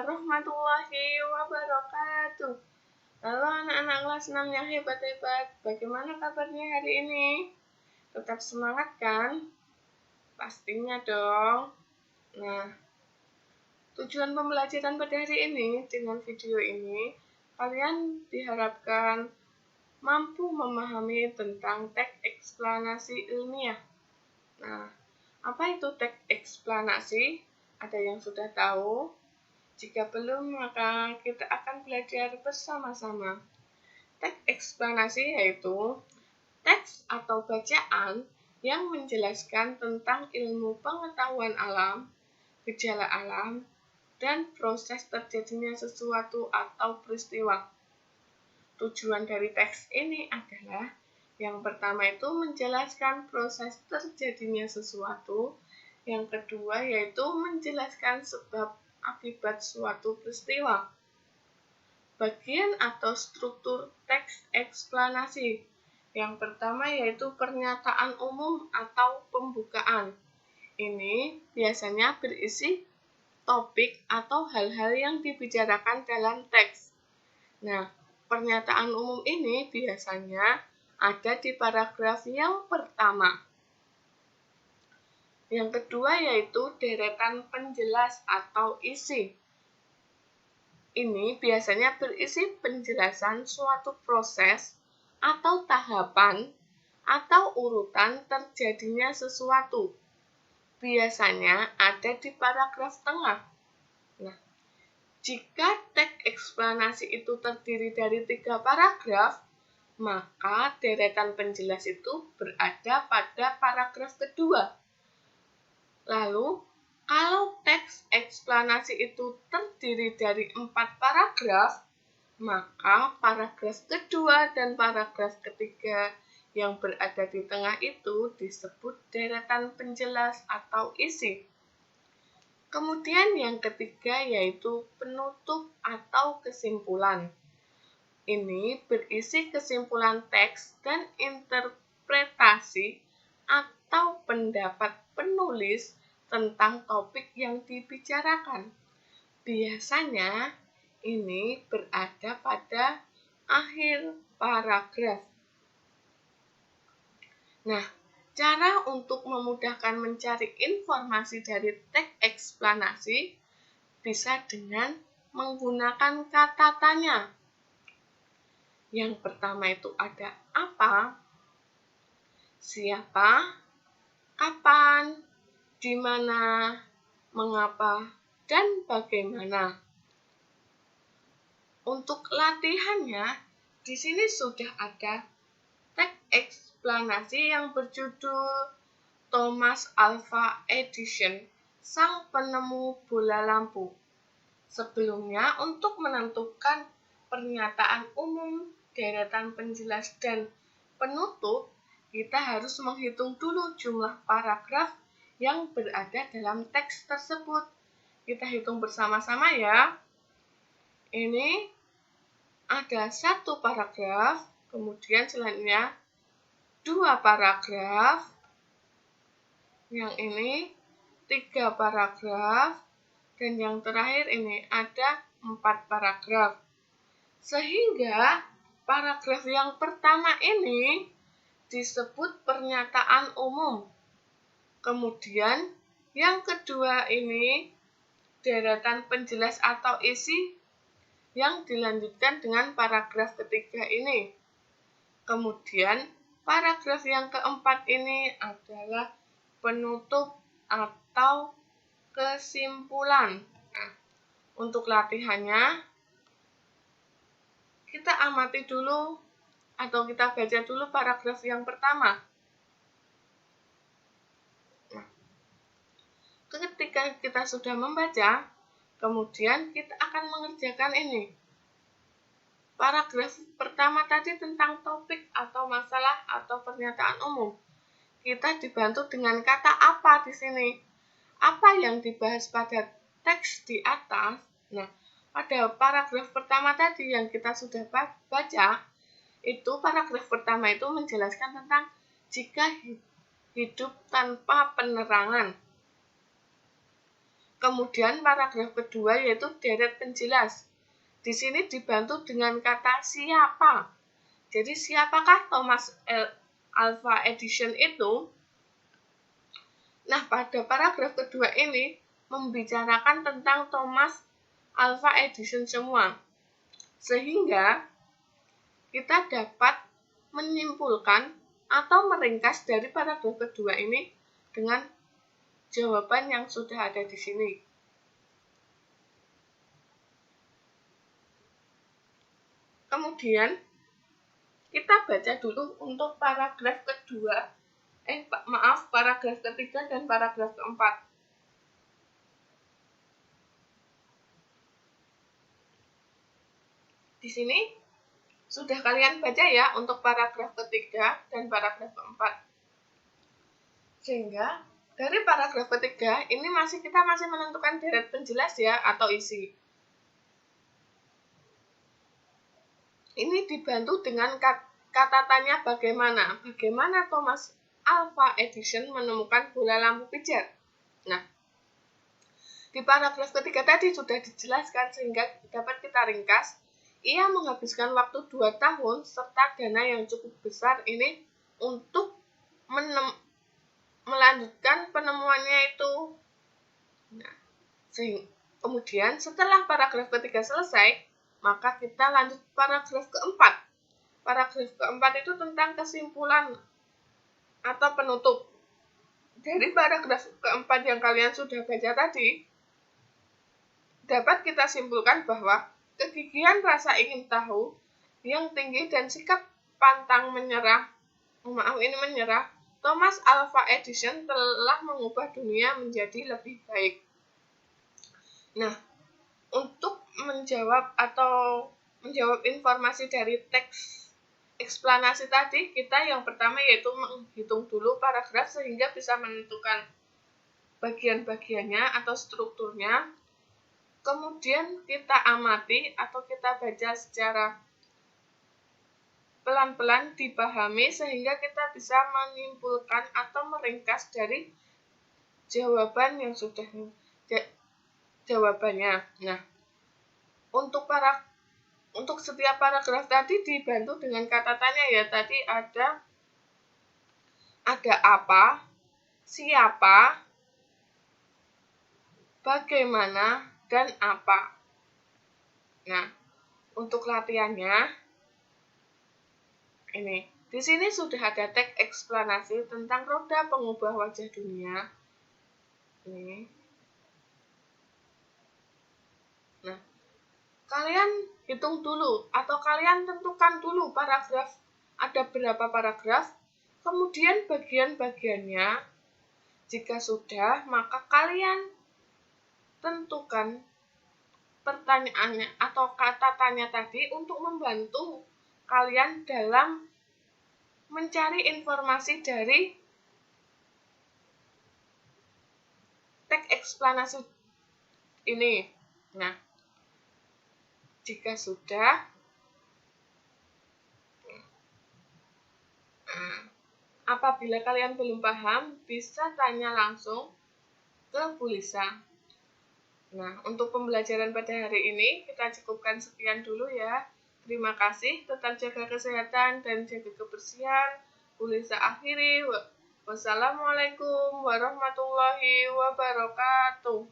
warahmatullahi wabarakatuh. Halo anak-anak kelas 6 yang hebat-hebat, bagaimana kabarnya hari ini? Tetap semangat kan? Pastinya dong. Nah, tujuan pembelajaran pada hari ini dengan video ini, kalian diharapkan mampu memahami tentang teks eksplanasi ilmiah. Nah, apa itu teks eksplanasi? Ada yang sudah tahu? Jika belum, maka kita akan belajar bersama-sama. Teks eksplanasi yaitu teks atau bacaan yang menjelaskan tentang ilmu pengetahuan alam, gejala alam, dan proses terjadinya sesuatu atau peristiwa. Tujuan dari teks ini adalah yang pertama itu menjelaskan proses terjadinya sesuatu, yang kedua yaitu menjelaskan sebab akibat suatu peristiwa. Bagian atau struktur teks eksplanasi. Yang pertama yaitu pernyataan umum atau pembukaan. Ini biasanya berisi topik atau hal-hal yang dibicarakan dalam teks. Nah, pernyataan umum ini biasanya ada di paragraf yang pertama. Yang kedua yaitu deretan penjelas atau isi. Ini biasanya berisi penjelasan suatu proses atau tahapan atau urutan terjadinya sesuatu. Biasanya ada di paragraf tengah. Nah, jika teks eksplanasi itu terdiri dari 3 paragraf, maka deretan penjelas itu berada pada paragraf kedua. Lalu, kalau teks eksplanasi itu terdiri dari 4 paragraf, maka paragraf kedua dan paragraf ketiga yang berada di tengah itu disebut deretan penjelas atau isi. Kemudian yang ketiga yaitu penutup atau kesimpulan. Ini berisi kesimpulan teks dan interpretasi atau pendapat penulis tentang topik yang dibicarakan. Biasanya ini berada pada akhir paragraf. Nah, cara untuk memudahkan mencari informasi dari teks eksplanasi bisa dengan menggunakan kata tanya. Yang pertama itu ada apa, siapa, kapan, di mana, mengapa, dan bagaimana. Untuk latihannya, di sini sudah ada teks eksplanasi yang berjudul Thomas Alva Edison, Sang Penemu Bola Lampu. Sebelumnya, untuk menentukan pernyataan umum, deretan penjelas, dan penutup, kita harus menghitung dulu jumlah paragraf yang berada dalam teks tersebut. Kita hitung bersama-sama ya. Ini ada 1 paragraf, kemudian selanjutnya 2 paragraf, yang ini 3 paragraf, dan yang terakhir ini ada 4 paragraf. Sehingga paragraf yang pertama ini disebut pernyataan umum. Kemudian yang kedua ini deretan penjelas atau isi yang dilanjutkan dengan paragraf ketiga ini. Kemudian paragraf yang keempat ini adalah penutup atau kesimpulan. Nah, untuk latihannya kita amati dulu atau kita baca dulu paragraf yang pertama. Ketika kita sudah membaca, kemudian kita akan mengerjakan ini. Paragraf pertama tadi tentang topik atau masalah atau pernyataan umum. Kita dibantu dengan kata apa di sini. Apa yang dibahas pada teks di atas? Nah, pada paragraf pertama tadi yang kita sudah baca, itu paragraf pertama itu menjelaskan tentang jika hidup tanpa penerangan. Kemudian paragraf kedua yaitu deret penjelas. Di sini dibantu dengan kata siapa. Jadi siapakah Thomas Alva Edison itu? Nah, pada paragraf kedua ini membicarakan tentang Thomas Alva Edison semua. Sehingga kita dapat menyimpulkan atau meringkas dari paragraf kedua ini dengan jawaban yang sudah ada di sini. Kemudian kita baca dulu untuk paragraf kedua, paragraf ketiga dan paragraf keempat. Di sini sudah kalian baca ya untuk paragraf ketiga dan paragraf keempat. Sehingga dari paragraf ketiga ini kita masih menentukan deret penjelas ya atau isi. Ini dibantu dengan kata tanya bagaimana. Bagaimana Thomas Alva Edison menemukan bola lampu pijar? Nah, di paragraf ketiga tadi sudah dijelaskan sehingga dapat kita ringkas. Ia menghabiskan waktu 2 tahun serta dana yang cukup besar ini untuk melanjutkan penemuannya itu. Nah, kemudian setelah paragraf ketiga selesai, maka kita lanjut paragraf keempat. Paragraf keempat itu tentang kesimpulan atau penutup. Dari paragraf keempat yang kalian sudah baca tadi, dapat kita simpulkan bahwa kegigihan rasa ingin tahu yang tinggi dan sikap pantang menyerah, Thomas Alva Edison telah mengubah dunia menjadi lebih baik. Nah, untuk menjawab informasi dari teks eksplanasi tadi, kita yang pertama yaitu menghitung dulu paragraf sehingga bisa menentukan bagian-bagiannya atau strukturnya. Kemudian kita amati atau kita baca secara pelan-pelan dipahami sehingga kita bisa menyimpulkan atau meringkas dari jawaban yang sudah jawabannya. Nah, untuk setiap paragraf tadi dibantu dengan kata tanya ya. Tadi ada apa, siapa, bagaimana, dan apa. Nah, untuk latihannya ini. Di sini sudah ada teks eksplanasi tentang roda pengubah wajah dunia. Ini. Nah, kalian hitung dulu atau kalian tentukan dulu paragraf, ada berapa paragraf, kemudian bagian-bagiannya. Jika sudah, maka kalian tentukan pertanyaannya atau kata tanya tadi untuk membantu kalian dalam mencari informasi dari teks eksplanasi ini. Nah, jika sudah, apabila kalian belum paham, bisa tanya langsung ke Bu Lisa. Nah, untuk pembelajaran pada hari ini, kita cukupkan sekian dulu ya. Terima kasih, tetap jaga kesehatan dan jaga kebersihan. Bu Lisa akhiri. Wassalamualaikum warahmatullahi wabarakatuh.